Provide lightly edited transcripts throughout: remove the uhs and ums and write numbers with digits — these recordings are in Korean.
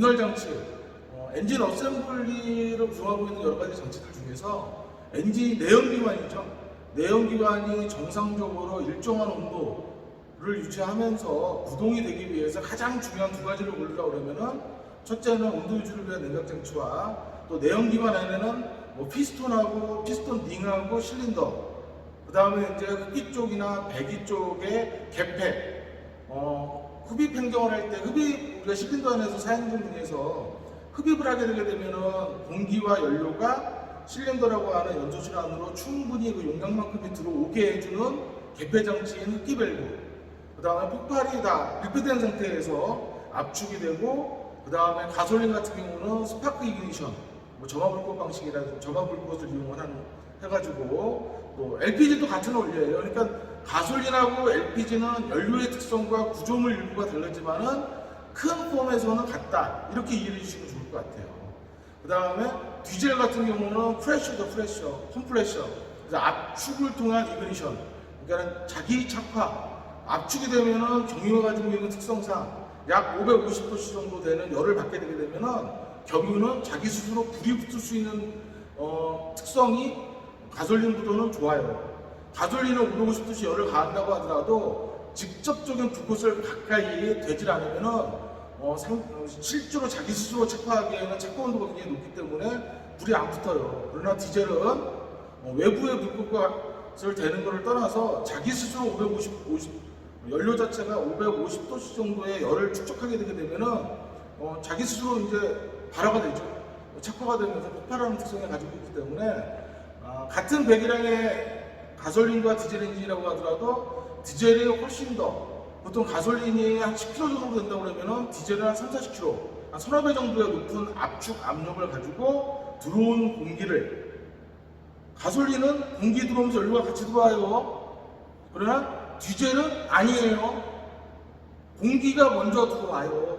분할 장치, 엔진 어셈블리를 구성하고 있는 여러 가지 장치들 중에서 엔진 내연기관이죠. 내연기관이 정상적으로 일정한 온도를 유지하면서 구동이 되기 위해서 가장 중요한 두 가지를 고르라고 그러면은, 첫째는 온도 유지를 위한 냉각 장치와 또 내연기관 안에는 피스톤하고 피스톤 링하고 실린더, 그 다음에 이제 흡입 쪽이나 배기 쪽의 개폐, 흡입 행정을 할 때 우리가 실린더 안에서 사행정 중에서 흡입을 하게 되게 되면은 공기와 연료가 실린더라고 하는 연소실 안으로 충분히 그 용량만큼이 들어오게 해주는 개폐 장치인 흡기 밸브, 그 다음에 폭발이 다 밀폐된 상태에서 압축이 되고, 그 다음에 가솔린 같은 경우는 스파크 이그니션, 점화불꽃 방식이라든지 점화불꽃을 해가지고, 또 LPG도 같은 원리예요. 그러니까 가솔린하고 LPG는 연료의 특성과 구조물 일부가 다르지만은 큰 폼에서는 같다, 이렇게 이해해 주시면 좋을 것 같아요. 그 다음에 디젤 같은 경우는 프레셔, 컴프레셔, 그래서 압축을 통한 이그니션, 그러니까 자기 착화, 압축이 되면은 경유가 가지고 있는 특성상 약 550도씨 정도 되는 열을 받게 되게 되면은 경유는 자기 스스로 불이 붙을 수 있는 특성이 가솔린보다는 좋아요. 가솔린은 550도씨 열을 가한다고 하더라도 직접적인 불꽃을 가까이 되질 않으면은 실제로 자기 스스로 착화하기에는 착화 온도가 굉장히 높기 때문에 불이 안 붙어요. 그러나 디젤은 외부의 불꽃을 대는 것을 떠나서 자기 스스로 연료 자체가 550도씨 정도의 열을 축적하게 되게 되면은 자기 스스로 이제 발화가 되죠. 착화가 되면서 폭발하는 특성을 가지고 있기 때문에 같은 배기량의 가솔린과 디젤 엔진이라고 하더라도 디젤이 훨씬 더, 보통 가솔린이 한 10kg 정도 된다고 그러면은 디젤은 한 3, 40kg, 한 서너 배 정도의 높은 압축 압력을 가지고 들어온 공기를, 가솔린은 공기 들어오면서 연료가 같이 들어와요. 그러나 디젤은 아니에요. 공기가 먼저 들어와요.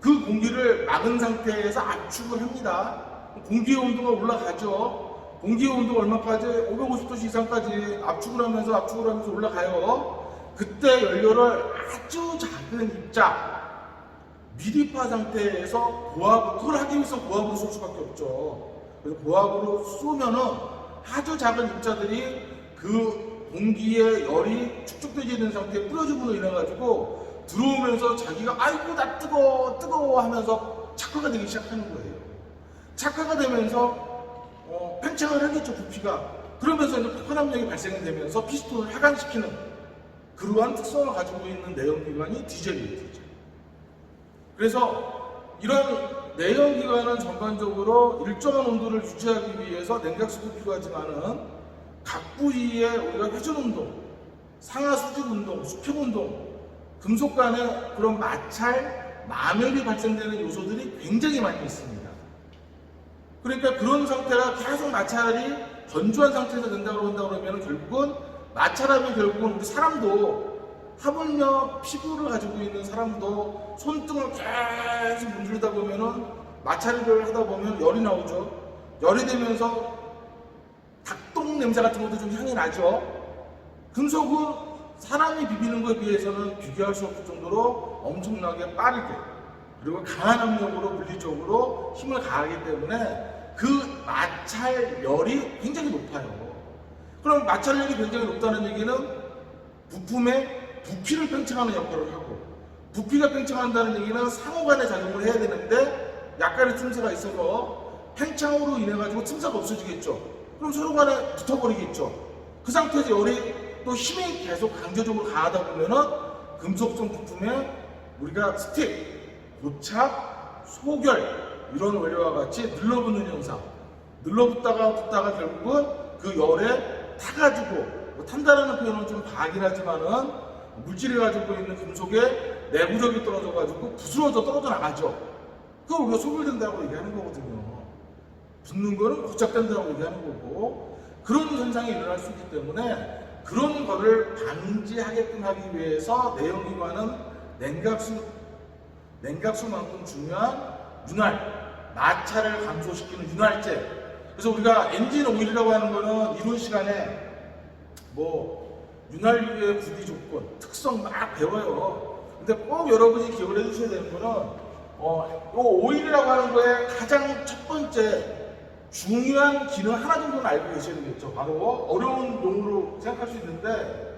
그 공기를 막은 상태에서 압축을 합니다. 공기의 온도가 올라가죠. 공기의 온도가 얼마까지? 550도씨 이상까지 압축을 하면서 올라가요. 그때 연료를 아주 작은 입자, 미리파 상태에서 고압, 그걸 하기 위해서 고압으로 쏠 수밖에 없죠. 그래서 고압으로 쏘면은 아주 작은 입자들이 그 공기의 열이 축적되지 있는 상태에 뿌려줌으로 인해 가지고 들어오면서 자기가 아이고 나 뜨거워 하면서 착화가 되기 시작하는 거예요. 착화가 되면서 팽창을 하겠죠, 부피가. 그러면서 이제 폭발 압력이 발생되면서 피스톤을 하강시키는 그러한 특성을 가지고 있는 내연기관이 디젤이에요, 디젤. 그래서 이런 내연기관은 전반적으로 일정한 온도를 유지하기 위해서 냉각수도 필요하지만은 각 부위에 우리가 회전운동, 상하 수직운동, 수평운동, 금속 간의 그런 마찰, 마멸이 발생되는 요소들이 굉장히 많이 있습니다. 그러니까 그런 상태가 계속 마찰이 건조한 상태에서 된다고 한다고 그러면 결국은 마찰하면 결국은 우리 사람도, 하물며 피부를 가지고 있는 사람도 손등을 계속 문지르다 보면은 마찰을 하다 보면 열이 나오죠. 열이 되면서 닭똥 냄새 같은 것도 좀 향이 나죠. 금속은 사람이 비비는 것에 비해서는 비교할 수 없을 정도로 엄청나게 빠르게, 그리고 강한 압력으로 물리적으로 힘을 가하기 때문에 그 마찰열이 굉장히 높아요. 그럼 마찰열이 굉장히 높다는 얘기는 부품의 부피를 팽창하는 역할을 하고, 부피가 팽창한다는 얘기는 상호간의 작용을 해야 되는데 약간의 틈새가 있어서 팽창으로 인해 가지고 틈새가 없어지겠죠. 그럼 서로 간에 붙어버리겠죠. 그 상태에서 열이 또 힘이 계속 강제적으로 가하다 보면은 금속성 부품에 우리가 스틱, 고착, 소결, 이런 원리와 같이 눌러붙는 현상, 눌러붙다가 결국은 그 열에 타가지고, 탄다라는 표현은 좀 과하긴 하지만은 물질이 가지고 있는 금속의 내부력이 떨어져가지고 떨어져 나가죠. 그걸 우리가 소멸된다고 얘기하는 거거든요. 붙는 거는 고착된다고 얘기하는 거고, 그런 현상이 일어날 수 있기 때문에 그런 거를 방지하게끔 하기 위해서 내연기관은 냉각수만큼 중요한 윤활, 마찰을 감소시키는 윤활제. 그래서 우리가 엔진 오일이라고 하는 거는 이론 시간에 윤활유의 구비 조건, 특성 막 배워요. 근데 꼭 여러분이 기억을 해주셔야 되는 거는 요 오일이라고 하는 거에 가장 첫 번째 중요한 기능 하나 정도는 알고 계셔야 되겠죠. 바로 어려운 용어로 생각할 수 있는데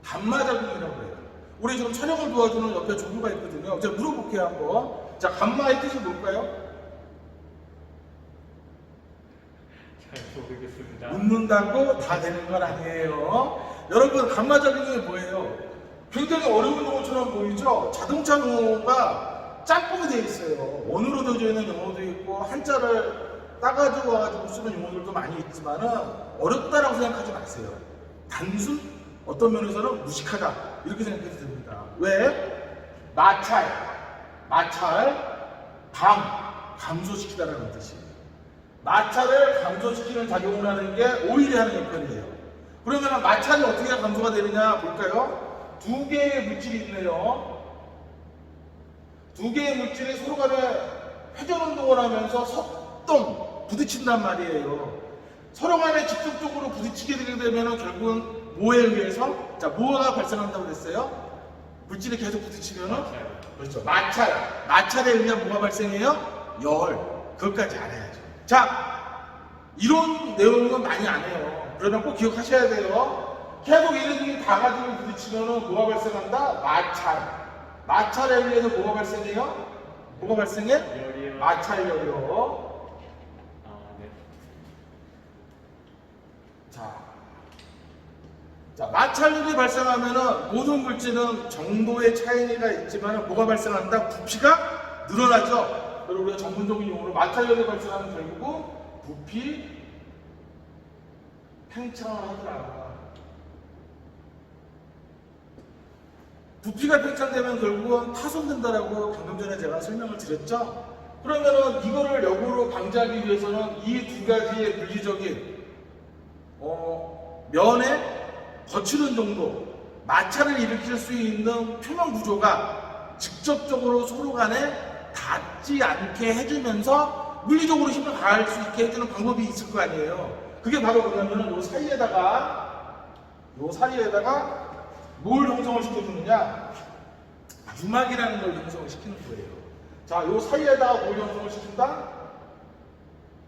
감마작용이라고 해요. 우리 지금 촬영을 도와주는 옆에 조교가 있거든요. 제가 물어볼게요 한번. 자, 감마의 뜻이 뭘까요? 잘 모르겠습니다. 웃는다고 다 되는 건 아니에요. 여러분, 감마작용이 뭐예요? 굉장히 어려운 용어처럼 보이죠? 자동차 용어가 짬뽕이 되어 있어요. 원으로 되어져 있는 용어도 있고 한자를 따가지고 와가지고 쓰는 용어들도 많이 있지만은 어렵다라고 생각하지 마세요. 단순, 어떤 면에서는 무식하다 이렇게 생각해도 됩니다. 왜? 마찰, 감소시키다라는 뜻이에요. 마찰을 감소시키는 작용을 하는 게 오일이 하는 역할이에요. 그러면 마찰이 어떻게 감소가 되느냐 볼까요? 두 개의 물질이 있네요. 두 개의 물질이 서로 간에 회전운동을 하면서 섭동 부딪힌단 말이에요. 서로 간에 직접적으로 부딪히게 되게 되면 결국은 뭐에 의해서? 자, 뭐가 발생한다고 그랬어요? 물질이 계속 부딪히면은? 그렇죠. 마찰에 의한 뭐가 발생해요? 열. 그것까지 알아야죠. 자, 이런 내용은 많이 안 해요. 그러나 꼭 기억하셔야 돼요. 계속 얘네들이 다 가지고 부딪히면은 뭐가 발생한다? 마찰에 의해서 뭐가 발생해요? 뭐가 발생해? 열이요. 마찰열이요. 네. 자, 마찰열이 발생하면은 모든 물질은 정도의 차이가 있지만 뭐가 발생한다? 부피가 늘어나죠. 그리고 우리가 전문적인 용어로 마찰열이 발생하면 결국 부피 팽창을 하더라. 부피가 팽창되면 결국은 파손된다라고 방금 전에 제가 설명을 드렸죠. 그러면은 이거를 역으로 방지하기 위해서는 이 두 가지의 물리적인 면에 거치는 정도 마찰을 일으킬 수 있는 표면 구조가 직접적으로 서로 간에 닿지 않게 해주면서 물리적으로 힘을 가할 수 있게 해주는 방법이 있을 거 아니에요. 그게 바로 뭐냐면은 요 사이에다가 뭘 형성을 시켜주느냐? 유막이라는 걸 형성을 시키는 거예요. 자, 요 사이에다가 뭘 형성을 시킨다?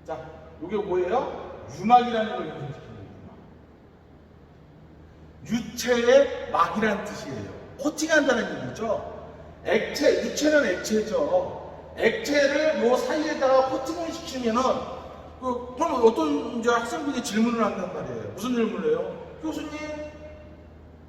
자, 요게 뭐예요? 유막이라는 걸 형성시키는 거예요. 유체의 막이라는 뜻이에요. 코팅한다는 얘기죠. 유체는 액체죠. 액체를 요 사이에다가 코팅을 시키면은 그럼 어떤 이제 학생분이 질문을 한단 말이에요. 무슨 질문을 해요? 교수님,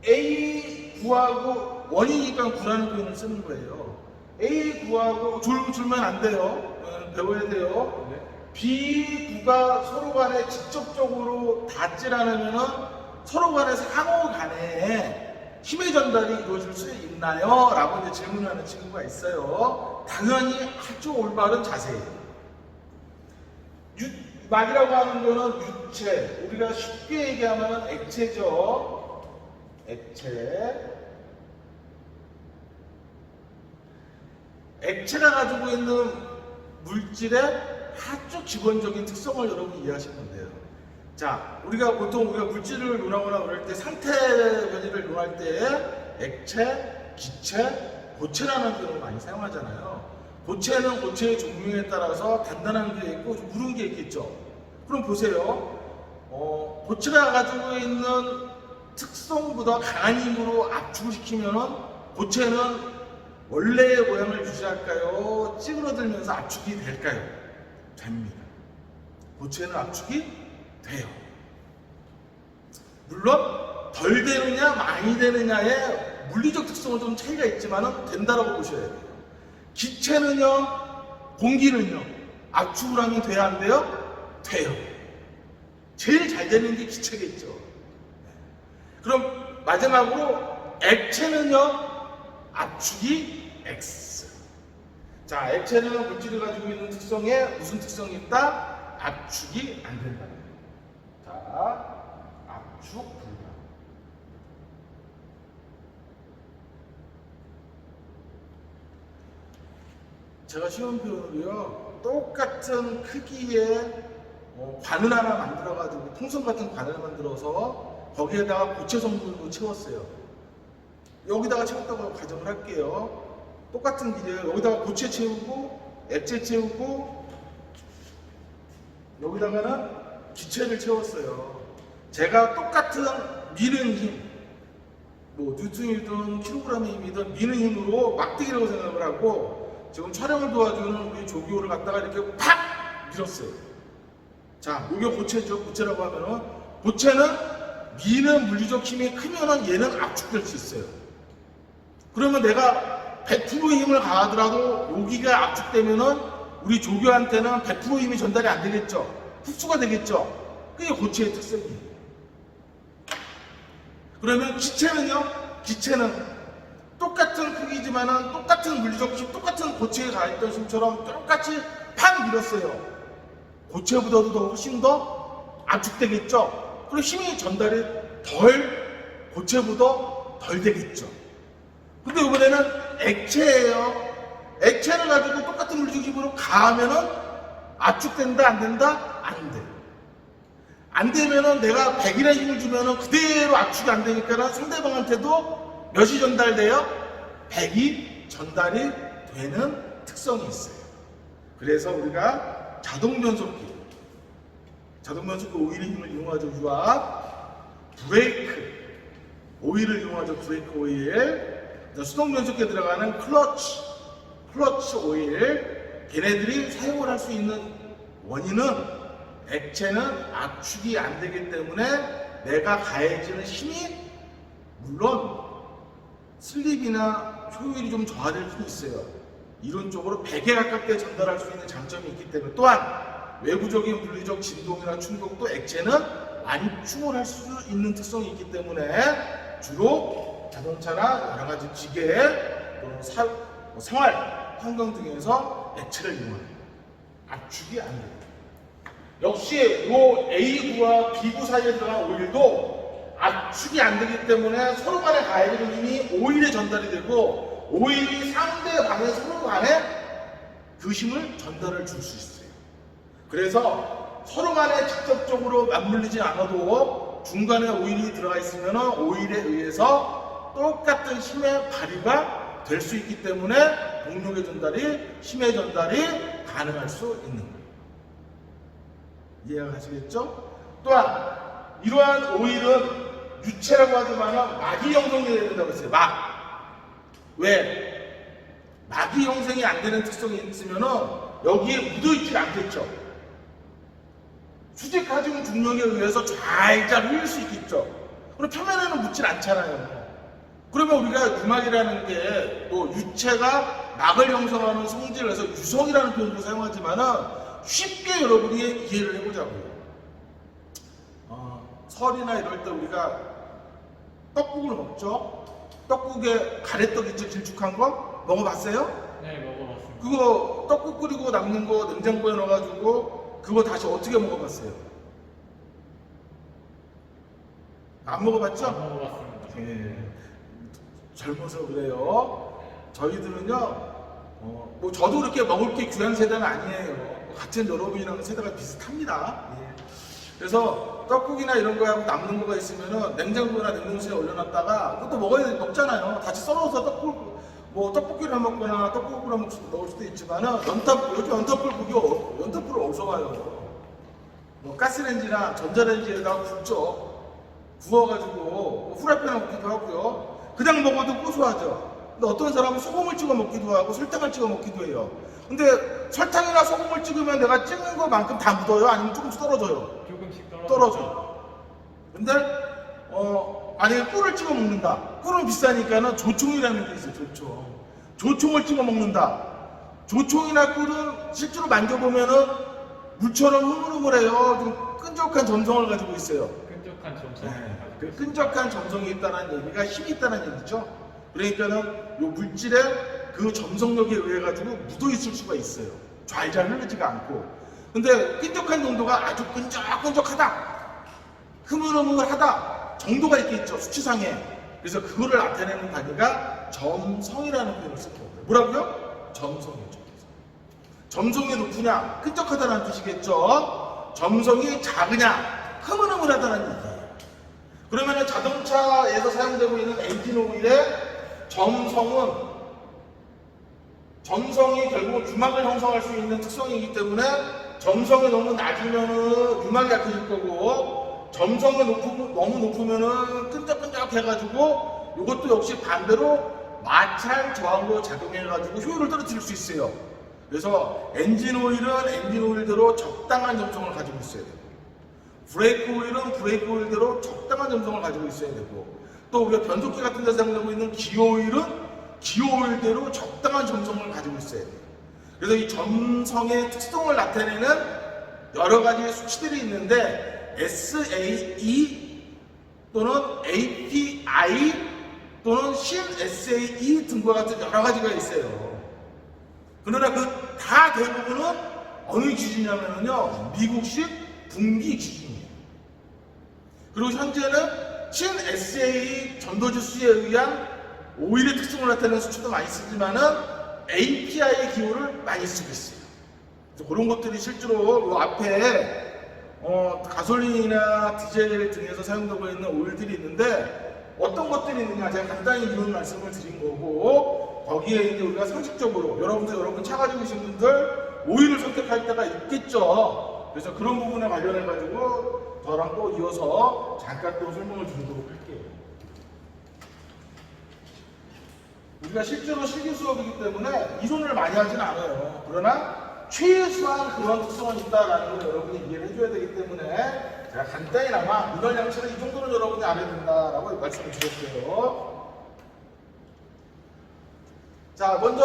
A 구하고 원이니까 구라는 표현을 쓰는 거예요. A 구하고 줄면 안 돼요. 배워야 돼요. 네. B 구가 서로 간에 직접적으로 닿질 않으면은 서로 간에 상호 간에 힘의 전달이 이루어질 수 있나요? 라고 이제 질문을 하는 친구가 있어요. 당연히 아주 올바른 자세예요. 막이라고 하는 거는 유체, 우리가 쉽게 얘기하면 액체죠. 액체가 가지고 있는 물질의 아주 기본적인 특성을 여러분 이해하시면 돼요. 자, 우리가 물질을 논하거나 그럴 때 상태 변이를 논할 때 액체, 기체, 고체라는 표현을 많이 사용하잖아요. 고체는 고체의 종류에 따라서 단단한 게 있고 좀 무른 게 있겠죠. 그럼 보세요. 고체가 가지고 있는 특성보다 강한 힘으로 압축을 시키면은 고체는 원래의 모양을 유지할까요? 찌그러들면서 압축이 될까요? 됩니다. 고체는 압축이 돼요. 물론 덜 되느냐 많이 되느냐의 물리적 특성은 좀 차이가 있지만 된다라고 보셔야 돼요. 기체는요, 공기는요 압축을 하면 돼야 안 돼요? 돼요. 제일 잘 되는 게 기체겠죠. 그럼 마지막으로 액체는요 압축이 X. 자, 액체는 물질이 가지고 있는 특성에 무슨 특성이 있다? 압축이 안 된다. 자, 압축 불가. 제가 쉬운 표현으로요, 똑같은 크기의 관을 하나 만들어가지고 통성 같은 관을 만들어서 거기에다가 고체 성분으로 채웠어요. 여기다가 채웠다고 가정을 할게요. 똑같은 길이에요. 여기다가 고체 채우고 액체 채우고 여기다가는 기체를 채웠어요. 제가 똑같은 미는 힘, 뭐 뉴턴이든 킬로그램의 힘이든 미는 힘으로 막대기라고 생각을 하고 지금 촬영을 도와주는 우리 조교를 갖다가 이렇게 팍 밀었어요. 자, 이게 고체죠. 고체라고 하면은 고체는 미는 물리적 힘이 크면은 얘는 압축될 수 있어요. 그러면 내가 100%의 힘을 가하더라도 여기가 압축되면은 우리 조교한테는 100% 힘이 전달이 안 되겠죠. 흡수가 되겠죠. 그게 고체의 특성이에요. 그러면 기체는요? 기체는 똑같은 크기지만은 똑같은 물리적 힘, 똑같은 고체에 가했던 힘처럼 똑같이 팍 밀었어요. 고체보다도 더 훨씬 더 압축되겠죠. 그리고 힘이 전달이 고체보다 덜 되겠죠. 근데 이번에는 액체예요. 액체를 가지고 똑같은 물리적 힘으로 가하면은 압축된다, 안 된다? 안 돼. 안 되면은 내가 100이라는 힘을 주면은 그대로 압축이 안 되니까는 상대방한테도 몇이 전달돼요? 100이 전달이 되는 특성이 있어요. 그래서 우리가 자동변속기 오일의 힘을 이용하죠. 유압, 브레이크, 오일을 이용하죠. 브레이크 오일. 수동변속기에 들어가는 클러치 오일, 걔네들이 사용을 할 수 있는 원인은 액체는 압축이 안 되기 때문에 내가 가해지는 힘이 물론 슬립이나 효율이 좀 저하될 수 있어요. 이론적으로 100에 가깝게 전달할 수 있는 장점이 있기 때문에 또한 외부적인 물리적 진동이나 충격도 액체는 완충을 할 수 있는 특성이 있기 때문에 주로 자동차나 여러 가지 기계 또는 생활 환경 등에서 액체를 이용합니다. 압축이 안 됩니다. 역시 요 A구와 B구 사이에 들어간 오일도 압축이 안 되기 때문에 서로 간에 가해지는 힘이 오일에 전달이 되고 오일이 상대방의 서로 간에 그 힘을 전달을 줄 수 있어요. 그래서 서로 간에 직접적으로 맞물리지 않아도 중간에 오일이 들어가 있으면 오일에 의해서 똑같은 힘의 발휘가 될 수 있기 때문에 동력의 전달이, 힘의 전달이 가능할 수 있는 거예요. 이해가 가시겠죠? 또한 이러한 오일은 유체라고 하지만 막이 형성이 돼야 된다고 했어요. 왜? 막이 형성이 안 되는 특성이 있으면 여기에 묻어있지 않겠죠. 수직 하중 중력에 의해서 잘 흘릴 수 있겠죠. 그리고 표면에는 묻질 않잖아요. 그러면 우리가 유막이라는 게 또 유체가 막을 형성하는 성질을 해서 유성이라는 표현을 사용하지만은 쉽게 여러분이 이해를 해보자고요. 설이나 이럴 때 우리가 떡국을 먹죠. 떡국에 가래떡 있죠, 길쭉한 거? 먹어봤어요? 네, 먹어봤습니다. 그거 떡국 끓이고 남는 거 냉장고에 넣어가지고 그거 다시 어떻게 먹어봤어요? 안 먹어봤죠? 안 먹어봤습니다. 예. 젊어서 그래요. 저희들은요, 뭐 저도 그렇게 먹을 게 귀한 세대는 아니에요. 같은 여러분이랑 세대가 비슷합니다. 예. 그래서 떡국이나 이런 거하고 남는 거가 있으면은 냉장고나 냉동실에 올려놨다가 그것도 먹잖아요. 다시 썰어서 떡볶이를 먹거나 떡국을 먹을 수도 있지만은 요즘 연탄불 어디서 가요? 뭐 가스레인지나 전자레인지에다가 굽죠. 구워가지고 후라이팬에 먹기도 하고요. 그냥 먹어도 고소하죠. 근데 어떤 사람은 소금을 찍어 먹기도 하고 설탕을 찍어 먹기도 해요. 근데 설탕이나 소금을 찍으면 내가 찍는 것만큼 다 묻어요? 아니면 조금씩 떨어져요? 조금씩 떨어져요. 근데 만약에 꿀을 찍어 먹는다. 꿀은 비싸니까는 조총이라는 게 있어요. 조총을 찍어 먹는다. 조총이나 꿀은 실제로 만져보면은 물처럼 흐물흐물해요. 좀 끈적한 점성을 가지고 있어요. 끈적한 점성. 네. 그 끈적한 점성이 있다는 얘기가 힘이 있다는 얘기죠. 그러니까는 요 물질에 그 점성력에 의해 가지고 묻어 있을 수가 있어요. 잘 흐르지가 않고. 근데 끈적한 정도가 아주 끈적끈적하다, 흐물흐물하다 정도가 있겠죠, 수치상에. 그래서 그거를 나타내는 단위가 점성이라는 표현을 쓰는 겁니다. 뭐라고요? 점성이죠. 점성이 높으냐, 끈적하다는 뜻이겠죠. 점성이 작으냐, 흐물흐물하다는 얘기예요. 그러면 자동차에서 사용되고 있는 엔진 오일에 점성이 결국 유막을 형성할 수 있는 특성이기 때문에 점성이 너무 낮으면은 유막이 약해질 거고 점성이 너무 높으면은 끈적끈적해가지고 이것도 역시 반대로 마찰 저항으로 작용해가지고 효율을 떨어뜨릴 수 있어요. 그래서 엔진 오일대로 적당한 점성을 가지고 있어야 되고, 브레이크 오일은 브레이크 오일대로 적당한 점성을 가지고 있어야 되고, 또 우리가 변속기 같은 데서 사용되고 있는 기어 오일은 기어 오일대로 적당한 점성을 가지고 있어야 돼요. 그래서 이 점성의 특성을 나타내는 여러 가지 수치들이 있는데 SAE 또는 API 또는 SAE 등과 같은 여러 가지가 있어요. 그러나 그 다 대부분은 어느 기준이냐면요, 미국식 분기 기준이에요. 그리고 현재는 SAE 전도주수에 의한 오일의 특성을 나타내는 수치도 많이 쓰지만은 API의 기호를 많이 쓰고 있어요. 그래서 그런 것들이 실제로 이 앞에 가솔린이나 디젤 등에서 사용되고 있는 오일들이 있는데 어떤 것들이 있느냐 제가 간단히 이런 말씀을 드린 거고, 거기에 이제 우리가 상식적으로 여러분 차 가지고 계신 분들 오일을 선택할 때가 있겠죠. 그래서 그런 부분에 관련해 가지고 저랑 또 이어서 잠깐 또 설명을 드리도록 할게요. 우리가 실제로 실기 수업이기 때문에 이론을 많이 하진 않아요. 그러나 최소한 그런 특성은 있다라는 걸 여러분이 이해를 해줘야 되기 때문에 제가 간단히나마 민원 양치는 이 정도는 여러분이 알아야 된다라고 말씀을 드렸어요. 자, 먼저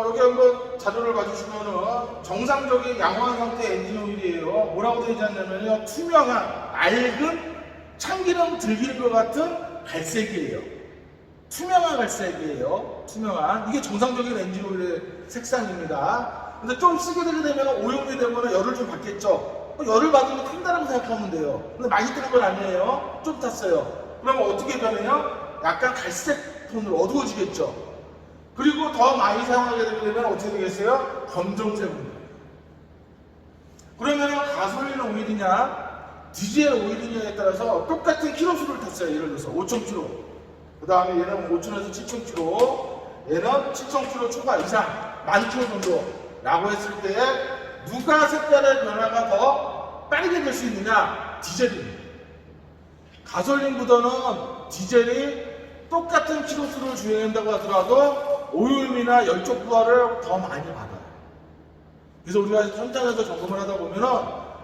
여기 한번 자료를 봐주시면은 정상적인 양호한 상태의 엔진 오일이에요. 뭐라고 되어 있지 않냐면요, 투명한 맑은 참기름 들기름과 같은 갈색이에요. 투명한 갈색이에요. 투명한. 이게 정상적인 엔진 오일의 색상입니다. 근데 좀 쓰게 되게 되면 오염이 되거나 열을 좀 받겠죠. 열을 받으면 탄다라고 생각하면 돼요. 근데 많이 뜨는 건 아니에요. 좀 탔어요. 그러면 어떻게 변해요? 약간 갈색 톤으로 어두워지겠죠. 그리고 더 많이 사용하게 되면 어떻게 되겠어요? 검정색으로. 그러면 가솔린 오일이냐 디젤 오일이냐에 따라서 똑같은 키로수를 탔어요. 예를 들어서 5,000km. 그 다음에 얘는 5,000에서 7,000km, 얘는 7,000km 초과 이상, 10,000km 정도 라고 했을 때 누가 색깔의 변화가 더 빠르게 될 수 있느냐? 디젤입니다. 가솔린보다는 디젤이 똑같은 키로수를 주행한다고 하더라도 오염이나 열쪽 부하를 더 많이 받아요. 그래서 우리가 현장에서 점검을 하다 보면은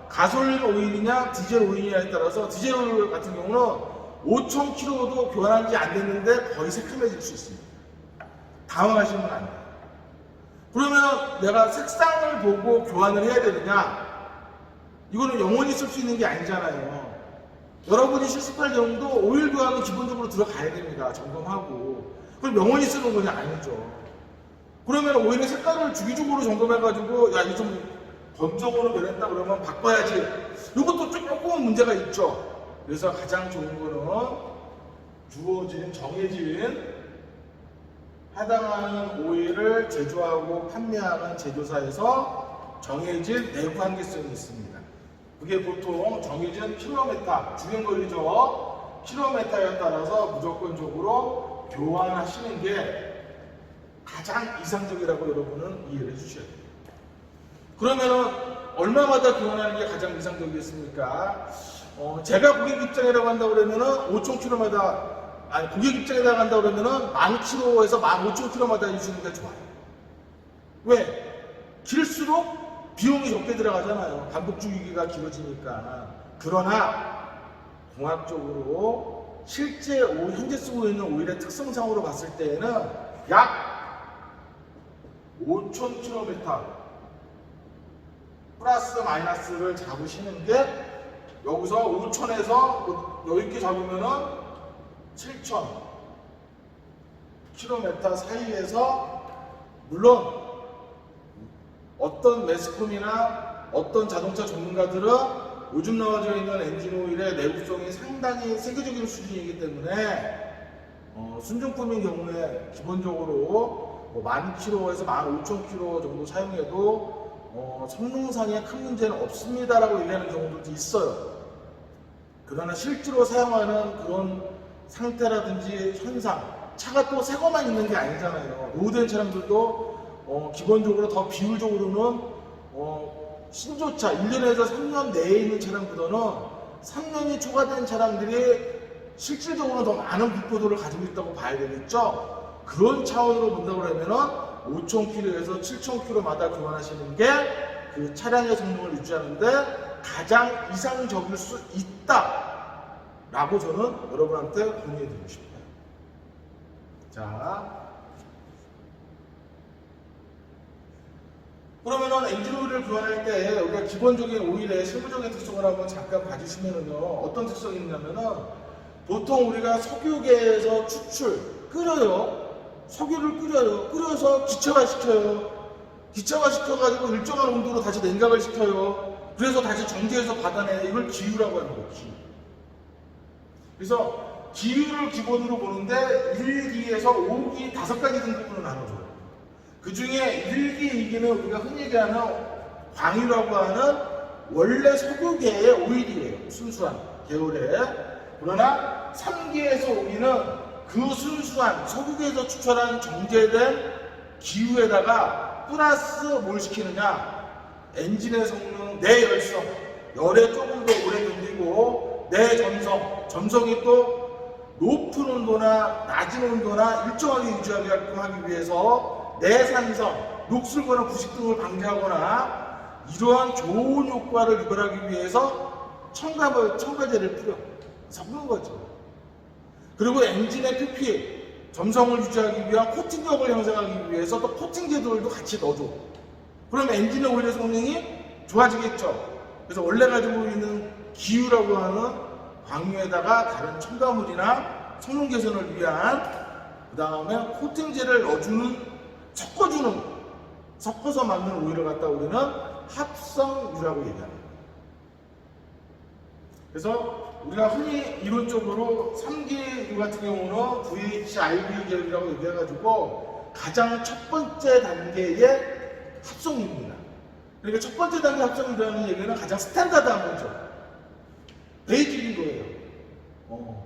가솔린 오일이냐 디젤 오일이냐에 따라서 디젤 오일 같은 경우는 5,000km도 교환한 지 안 됐는데 거의 새카매질 수 있습니다. 당황하시면 안 돼요. 그러면 내가 색상을 보고 교환을 해야 되느냐? 이거는 영원히 쓸 수 있는 게 아니잖아요. 여러분이 실습할 경우도 오일 교환은 기본적으로 들어가야 됩니다. 점검하고. 그럼 영원히 쓰는 거냐? 아니죠. 그러면 오일의 색깔을 주기적으로 점검해가지고 야 이거 좀 검정으로 변했다 그러면 바꿔야지. 이것도 조금은 문제가 있죠. 그래서 가장 좋은 거는 정해진 해당하는 오일을 제조하고 판매하는 제조사에서 정해진 내부 한계성이 있습니다. 그게 보통 정해진 킬로미터, 주행거리죠. 킬로미터에 따라서 무조건적으로 교환하시는 게 가장 이상적이라고 여러분은 이해를 해주셔야 돼요. 그러면은 얼마마다 교환하는 게 가장 이상적이겠습니까? 제가 고객 입장이라고 한다 그러면은 5,000km마다, 아니 고객 입장에다 간다 그러면은 10,000km에서 15,000km마다 해주시는 게 좋아요. 왜? 길수록 비용이 적게 들어가잖아요. 반복 주기가 길어지니까. 그러나 공학적으로 실제 현재 쓰고 있는 오일의 특성상으로 봤을 때에는 약 5,000km 플러스 마이너스를 잡으시는 게 여기서 5,000에서 여기 잡으면은 7,000km 사이에서 물론 어떤 매스컴이나 어떤 자동차 전문가들은 요즘 나와져 있는 엔진 오일의 내구성이 상당히 세계적인 수준이기 때문에 순정품인 경우에 기본적으로 10,000km에서 15,000km 정도 사용해도 성능상에 큰 문제는 없습니다라고 얘기하는 경우도 있어요. 그러나 실제로 사용하는 그런 상태라든지 현상, 차가 또 새 거만 있는 게 아니잖아요. 노후된 차량들도 기본적으로 더 비율적으로는 신조차 1년에서 3년 내에 있는 차량보다는 3년이 초과된 차량들이 실질적으로 더 많은 불포도를 가지고 있다고 봐야 되겠죠. 그런 차원으로 본다고 그러면은 5,000km에서 7,000km마다 교환하시는 게 그 차량의 성능을 유지하는데 가장 이상적일 수 있다 라고 저는 여러분한테 공유해 드리고 싶어요. 자, 그러면은 엔진 오일을 교환할 때 우리가 기본적인 오일의 실무적인 특성을 한번 잠깐 봐주시면은요, 어떤 특성이 있냐면은 보통 우리가 석유계에서 끓여요. 석유를 끓여서 기체화시켜요. 기체화시켜가지고 일정한 온도로 다시 냉각을 시켜요. 그래서 다시 정제해서 받아내. 이걸 기유라고 하는 거예요. 기유. 그래서 기유를 기본으로 보는데 1기에서 5기 5가지 등급으로 나눠줘요. 그 중에 1기, 2기는 우리가 흔히 얘기하는 광유라고 하는 원래 석유계의 오일이에요. 순수한 계열에. 그러나 3기에서 5기는 그 순수한 석유계에서 추출한 정제된 기유에다가 플러스 뭘 시키느냐, 엔진의 성능, 내 열성, 열에 조금 더 오래 견디고 내 점성이 또 높은 온도나 낮은 온도나 일정하게 유지하게끔 하기 위해서 내산성, 녹슬거나 부식 등을 방지하거나 이러한 좋은 효과를 유발하기 위해서 첨가제를 섞는 거죠. 그리고 엔진의 PPA, 점성을 유지하기 위한 코팅력을 형성하기 위해서 또 코팅제들도 같이 넣어줘. 그럼 엔진의 오일의 성능이 좋아지겠죠. 그래서 원래 가지고 있는 기유라고 하는 광유에다가 다른 첨가물이나 성능 개선을 위한 그 다음에 코팅제를 섞어서 만드는 오일을 갖다 우리는 합성유라고 얘기합니다. 그래서 우리가 흔히 이론적으로 3기유 같은 경우는 VHIB 계열이라고 얘기해가지고 가장 첫 번째 단계의 합성유입니다. 그러니까 첫 번째 단계 합성유라는 얘기는 가장 스탠다드한 거죠. 베이직인 거예요.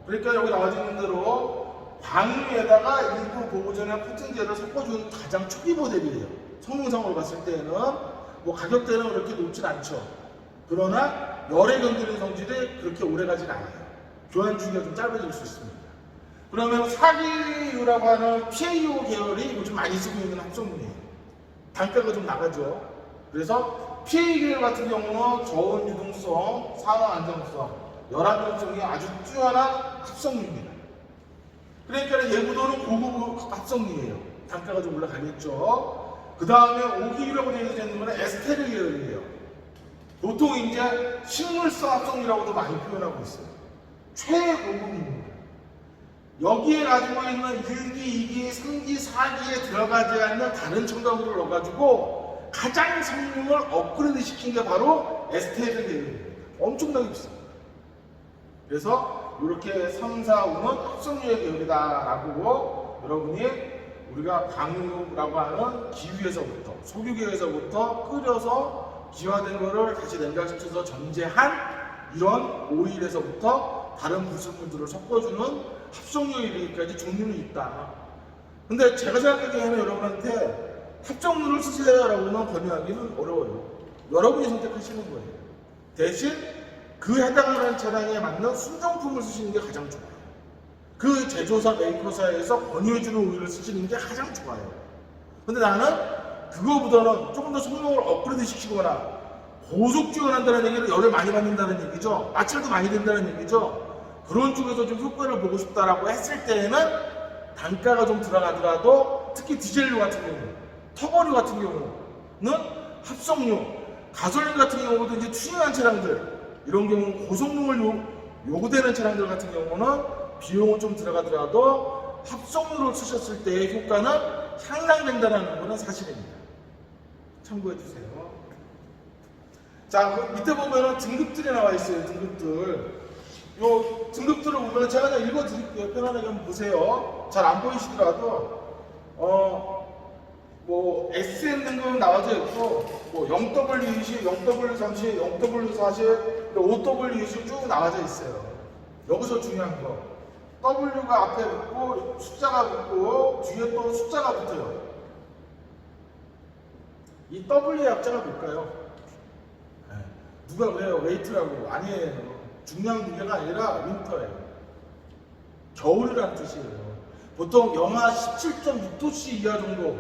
그러니까 여기 나와 있는 대로 광유에다가 일부 보호전의 코팅제를 섞어주는 가장 초기 모델이에요. 성능상으로 봤을 때는 뭐 가격대는 그렇게 높진 않죠. 그러나 열에 견디는 성질이 그렇게 오래가진 않아요. 교환 주기가 좀 짧아질 수 있습니다. 그러면 4기유라고 하는 PAO 계열이 요즘 많이 쓰고 있는 합성유예요. 단가가 좀 나가죠. 그래서 PA 계열 같은 경우는 저온 유동성, 산화 안정성, 열 안정성이 아주 뛰어난 합성유입니다. 그러니까 얘보다는 고급 합성유예요. 단가가 좀 올라가겠죠. 그 다음에 5기유라고 되어 있는 거는 에스테르 계열이에요. 보통 이제 식물성 합성유라고도 많이 표현하고 있어요. 최고급입니다. 여기에 가지고 있는 1기, 2기, 3기, 4기에 들어가지 않는 다른 첨가물을 넣어가지고 가장 성능을 업그레이드 시킨 게 바로 에스테르 계열입니다. 엄청나게 비쌉니다. 그래서 이렇게 3, 4, 5는 합성유의 계열이다라고 여러분이 우리가 광유라고 하는 기유에서부터, 석유계에서부터 끓여서 기화된 거를 다시 냉각시켜서 전제한 이런 오일에서부터 다른 부속물들을 섞어주는 합성유까지 종류는 있다. 근데 제가 생각하기에는 여러분한테 합성유를 쓰세요라고는 권유하기는 어려워요. 여러분이 선택하시는 거예요. 대신 그 해당하는 차량에 맞는 순정품을 쓰시는 게 가장 좋아요. 그 제조사 메이커사에서 권유해주는 오일을 쓰시는 게 가장 좋아요. 근데 나는 그거보다는 조금 더 성능을 업그레이드 시키거나 고속 지원한다는 얘기는 열을 많이 받는다는 얘기죠. 마찰도 많이 된다는 얘기죠. 그런 쪽에서 좀 효과를 보고 싶다라고 했을 때에는 단가가 좀 들어가더라도 특히 디젤류 같은 경우, 터보류 같은 경우는 합성유, 가솔린 같은 경우도 이제 튜닝한 차량들 이런 경우는 고성능을 요구되는 차량들 같은 경우는 비용은 좀 들어가더라도 합성유를 쓰셨을 때의 효과는 향상된다는 것은 사실입니다. 참고해 주세요. 자, 그 밑에 보면은 등급들이 나와 있어요. 등급들. 요 등급들을 보면 제가 그냥 읽어 드릴게요. 편안하게 한번 보세요. 잘 안 보이시더라도 뭐 SN 등급 나와져 있고 뭐 0W20, 0W30, 0W40, 5W20 쭉 나와져 있어요. 여기서 중요한 거 W가 앞에 붙고 숫자가 붙고 뒤에 또 숫자가 붙어요. 이 W의 약자가 뭘까요? 누가 왜요? 웨이트라고. 아니에요. 중량 무게가 아니라 윈터예요. 겨울이란 뜻이에요. 보통 영하 17.6도씨 이하 정도,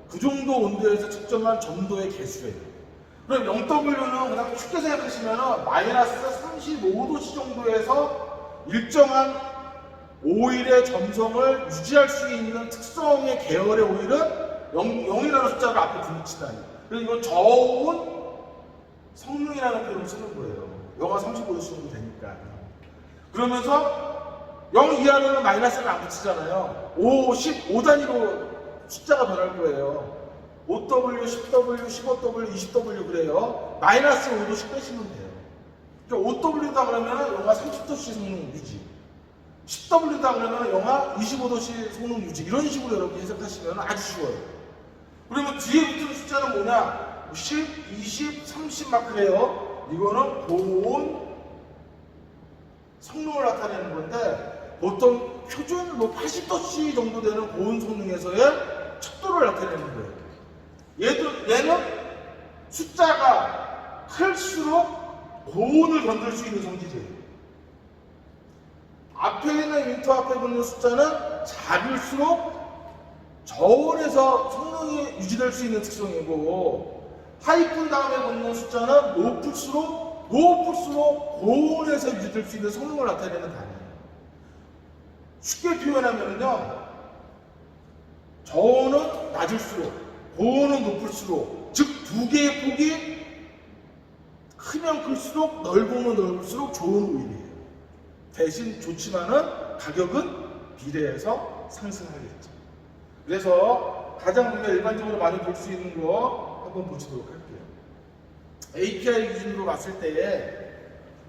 그 정도 온도에서 측정한 점도의 개수예요. 그럼 0W는 그냥 쉽게 생각하시면 마이너스 35도씨 정도에서 일정한 오일의 점성을 유지할 수 있는 특성의 계열의 오일은 0이라는 숫자를 앞에 붙인다. 그래서 이건 저온 성능이라는 표현을 쓰는 거예요. 영하 35도씨 정도 되니까. 그러면서 0 이하로는 마이너스를 안 붙이잖아요. 5, 10, 5단위로 숫자가 변할 거예요. 5W, 10W, 15W, 20W 그래요. 마이너스 5도씩 빼시면 돼요. 그러니까 5W다 그러면 영하 30도씨 성능 유지. 10W다 그러면 영하 25도씨 성능 유지. 이런 식으로 여러분 해석하시면 아주 쉬워요. 그러면 뒤에 붙은 숫자는 뭐냐? 10, 20, 30 막 그래요. 이거는 고온 성능을 나타내는 건데 보통 표준 80도씨 정도 되는 고온 성능에서의 척도를 나타내는 거예요. 얘는 숫자가 클수록 고온을 견딜 수 있는 성질이에요. 앞에 있는 윈터 앞에 붙는 숫자는 작을수록 저온에서 성능이 유지될 수 있는 특성이고 하이픈 다음에 붙는 숫자는 높을수록 고온에서 유지될 수 있는 성능을 나타내는 단위예요. 쉽게 표현하면요, 저온은 낮을수록 고온은 높을수록, 즉 두 개의 폭이 크면 클수록 넓으면 넓을수록 좋은 오일이에요. 대신 좋지만은 가격은 비례해서 상승하겠죠. 그래서 가장 우리가 일반적으로 많이 볼 수 있는 거 한번 보시도록 할게요. API 기준으로 봤을 때에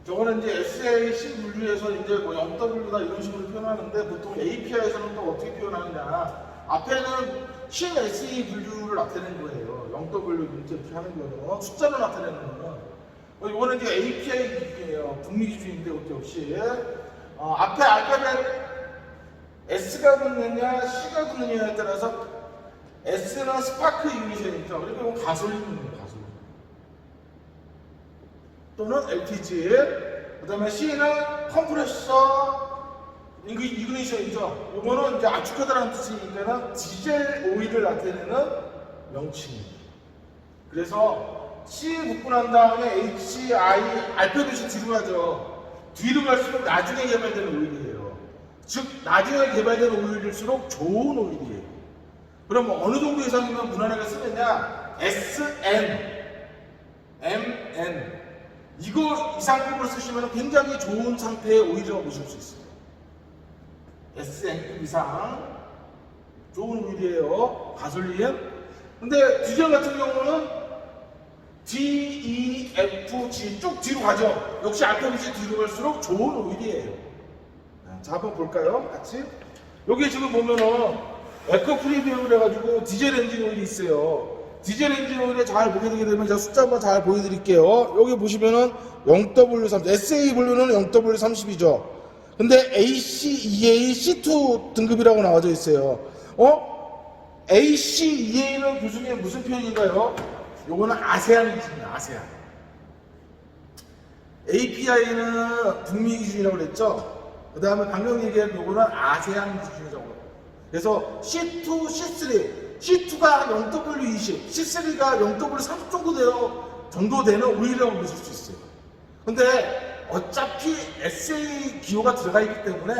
저거는 이제 SAC 분류에서 이제 뭐 0W다 이런 식으로 표현하는데 보통 API에서는 또 어떻게 표현하느냐. 앞에는 CSE 분류를 나타내는 거예요. 0W 이렇게 하는 거는 숫자로 나타내는 거는. 이거는 이제 API 기준이에요. 북미 기준인데 어때 역시 앞에 알파벳 S가 붙느냐 C가 붙느냐에 따라서 S는 스파크 이미션이죠. 그리고 이건 가솔린입니다. 가솔린. 또는 LPG. 그 다음에 C는 컴프레서 이그니션이죠. 이거는 이제 압축하다라는 뜻이니까 디젤 오일을 나타내는 명칭입니다. 그래서 C 붙고 난 다음에 H, I, 알파벳이 뒤로 가죠. 뒤로 갈수록 나중에 개발되는 오일이에요. 즉 나중에 개발되는 오일일수록 좋은 오일이에요. 그럼 어느 정도 이상이면 무난하게 쓰느냐? SN, MN 이거 이상급으로 쓰시면 굉장히 좋은 상태의 오일이라고 보실 수 있어요. SN급 이상 좋은 오일이에요. 가솔린. 근데 디젤 같은 경우는 D, E, F, G 쭉 뒤로 가죠. 역시 알파벳이 뒤로 갈수록 좋은 오일이에요. 자, 한번 볼까요? 같이. 여기 지금 보면은 에코 프리미엄을 해가지고 디젤 엔진 오일이 있어요. 디젤 엔진 오일에 잘 보게 되게 되면 제가 숫자 한번 잘 보여드릴게요. 여기 보시면은 0W30, SA분류는 0W30이죠. 근데 AC, EA, C2 등급이라고 나와져 있어요. AC, EA는 교수님 무슨 표현인가요? 요거는 아세안 기준이에요. 아세안. API는 북미 기준이라고 그랬죠. 그 다음에 방금 얘기한 요거는 아세안 기준이라고. 그래서 C2, C3, C2가 0W20, C3가 0W30 정도 되는 오일이라고 보실 수 있어요. 근데 어차피 SA 기호가 들어가 있기 때문에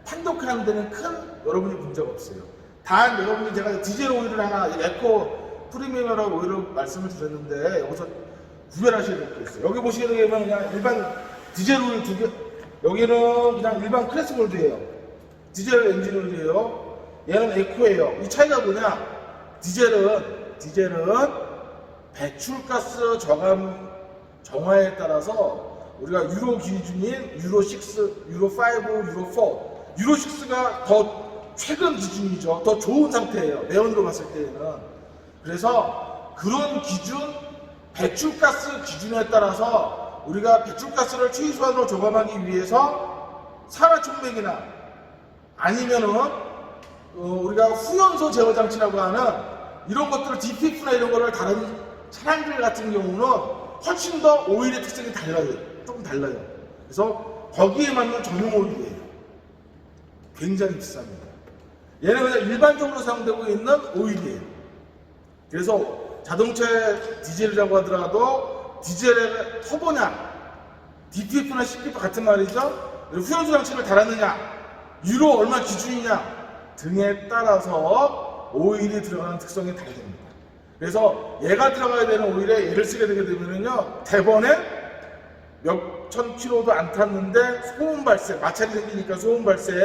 판독하는 데는 큰 여러분이 문제가 없어요. 단 여러분이 제가 디젤 오일을 하나 에코 프리미엄이라고 오일을 말씀을 드렸는데 여기서 구별하셔야 될 게 있어요. 여기 보시게 되면 그냥 일반 디젤 오일 두 개, 여기는 그냥 일반 클래스 골드예요. 디젤 엔진 오일이에요. 얘는 에코예요. 이 차이가 뭐냐? 디젤은 배출가스 저감 정화에 따라서 우리가 유로 기준인 유로 6, 유로 5, 유로 4, 유로 6가 더 최근 기준이죠. 더 좋은 상태예요. 내연으로 봤을 때는. 그래서 그런 기준, 배출가스 기준에 따라서 우리가 배출가스를 최소한으로 저감하기 위해서 산화천맥이나 아니면은 우리가 후연소 제어 장치라고 하는 이런 것들을 DPF나 이런 거를 다른 차량들 같은 경우는 훨씬 더 오일의 특성이 달라요. 조금 달라요. 그래서 거기에 맞는 전용 오일이에요. 굉장히 비쌉니다. 얘는 그냥 일반적으로 사용되고 있는 오일이에요. 그래서 자동차의 디젤이라고 하더라도 디젤의 터보냐, DPF나 CPF 같은 말이죠. 후연소 장치를 달았느냐, 유로 얼마 기준이냐 등에 따라서 오일이 들어가는 특성이 다릅니다. 그래서 얘가 들어가야 되는 오일에 얘를 쓰게 되게 되면은요, 대번에 몇천 킬로도 안 탔는데 소음 발생, 마찰이 생기니까 소음 발생,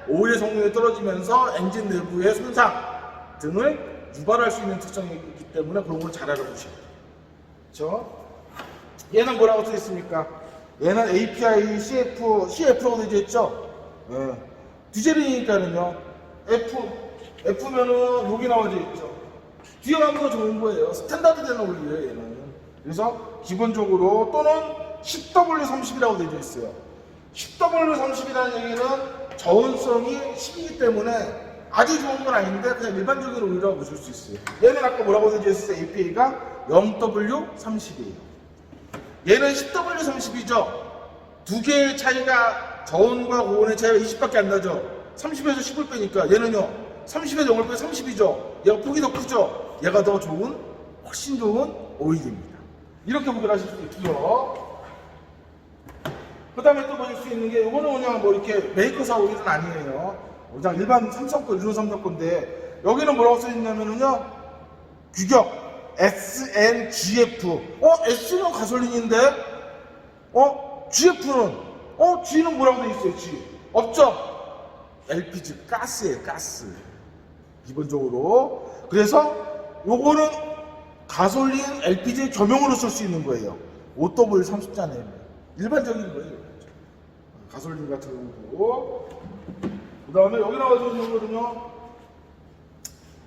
오일의 성능이 떨어지면서 엔진 내부의 손상 등을 유발할 수 있는 특성이 있기 때문에 그런 걸 잘 알아보셔야 돼요. 그렇죠? 얘는 뭐라고 써 있습니까? 얘는 API CF라고 되어 있죠? 예. 디젤이니까는요, F면은 여기 나와져 있죠. 뒤에 가면 더 좋은 거예요. 스탠다드 되는 오일이에요, 얘는. 그래서 기본적으로 또는 10W30이라고 되어 있어요. 10W30이라는 얘기는 저온성이 10이기 때문에 아주 좋은 건 아닌데 그냥 일반적인 오일이라고 보실 수 있어요. 얘는 아까 뭐라고 되어 있어요? APA가 0W30이에요. 얘는 10W30이죠. 두 개의 차이가, 저온과 고온의 차이가 20밖에 안 나죠. 30에서 10을 빼니까 얘는요 30에서 0을 빼 30이죠. 얘가 폭이 더 크죠. 얘가 더 좋은, 훨씬 좋은 오일입니다. 이렇게 구별하실 수 있고요. 그 다음에 또 보실 수 있는 게, 이거는 그냥 뭐 이렇게 메이커사 오일은 아니에요. 그냥 일반 삼성 거, 르노 삼성 건데, 여기는 뭐라고 써있냐면요, 규격 SNGF. S는 가솔린인데, GF는, G는 뭐라고 돼 있어요? G 없죠? LPG 가스예요, 가스. 기본적으로. 그래서 요거는 가솔린 LPG 겸용으로 쓸 수 있는 거예요. 5W30잖아요. 일반적인 거예요. 가솔린 같은 경우도. 그 다음에 여기 나와져 있는 거거든요.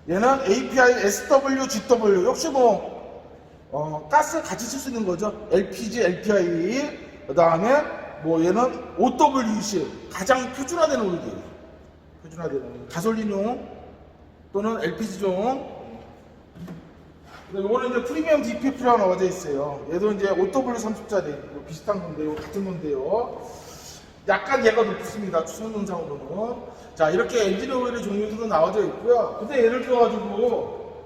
얘는 API SWGW. 역시 가스 같이 쓸 수 있는 거죠. LPG, LPI. 그 다음에 얘는 OWEC. 가장 표준화되는 오일이에요. 표준화되는 가솔린용 또는 LPG용. 이거는 이제 프리미엄 DPF라고 나와져 있어요. 얘도 이제 5W30짜리 비슷한 건데요, 같은 건데요. 약간 얘가 높습니다. 성능상으로는. 자, 이렇게 엔진 오일의 종류들도 나와져 있고요. 근데 예를 들어가지고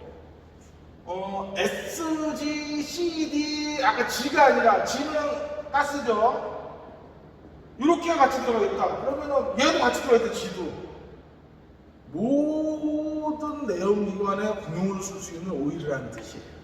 SG, CD, 아까 G가 아니라 G는 가스죠. 이렇게 같이 들어가겠다. 그러면은 얘도 같이 들어가겠다. G도. 모든 내연기관에 공용으로 쓸 수 있는 오일이라는 뜻이에요.